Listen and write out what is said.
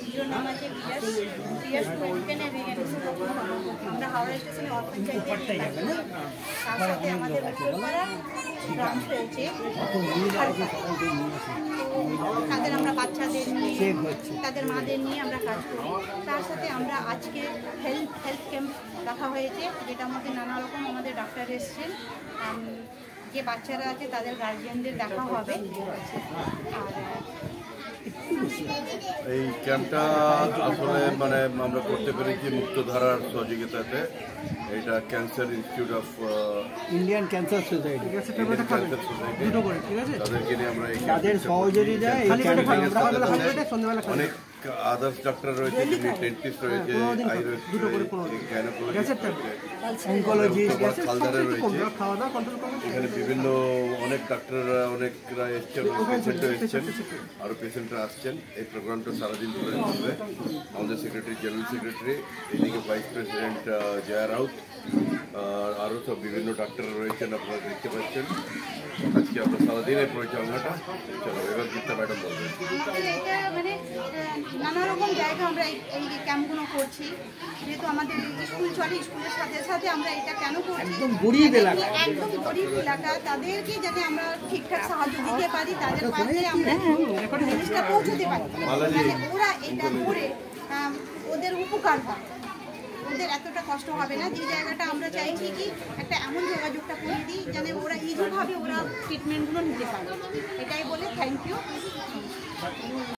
এনজিওর নাম আছে পিয়ার্স আমরা হাওড়া স্টেশনে অপঞ্চায়েতের তার সাথে আমাদের উত্তরপাড়া ব্রাঞ্চ রয়েছে, তাদের আমরা বাচ্চাদের নিয়ে তাদের মাদের নিয়ে আমরা কাজ করি। তার সাথে আমরা আজকে হেলথ ক্যাম্প রাখা হয়েছে, যেটার মধ্যে নানা রকম আমাদের ডাক্তার এসছেন, যে বাচ্চারা আছে তাদের গার্জিয়ানদের দেখা হবে। এই ক্যাম্পটা আসলে মানে আমরা করতে পেরেছি মুক্তধারার সহযোগিতাতে। এটা cancer institute of Indian cancer society তাদেরকে নিয়ে আমরা তাদের সহযোগিতায় অনেক আদার্স ডাক্তার রয়েছে, ডেন্টিস্ট রয়েছে, খালদারে রয়েছে, এখানে বিভিন্ন অনেক ডাক্তাররা অনেকরা এসছেন, পেশেন্টও এসছেন, আরও পেশেন্টরা আসছেন। এই প্রোগ্রামটা সারাদিন ধরে চলবে। আমাদের সেক্রেটারি, জেনারেল সেক্রেটারি, এদিকে ভাইস প্রেসিডেন্ট জয়া রাউত, আরও সব বিভিন্ন ডাক্তার রয়েছেন, আপনারা দেখতে পাচ্ছেন। আজকে আমরা সারাদিন এই পরিচালনাটা চলো। এবার গীতা ম্যাডাম বলবেন। মানে নানা রকম জায়গা আমরা এই ক্যাম্পগুলো করছি, যেহেতু আমাদের স্কুল চলে, স্কুলের সাথে সাথে আমরা এটা কেন করছি, একদম গরিব এলাকা, তাদেরকে যাতে আমরা ঠিকঠাক সাহায্য দিতে পারি, তাদের পাশে আমরা জিনিসটা পৌঁছতে পারি, ওরা এটা করে ওদের উপকার হয়, ওদের এতটা কষ্ট হবে না। যে জায়গাটা আমরা চাইছি কি একটা এমন যোগাযোগটা করে দিই যেন ওরা ইজিভাবে ওরা ট্রিটমেন্টগুলো নিতে পারে। এটাই বলে থ্যাংক ইউ।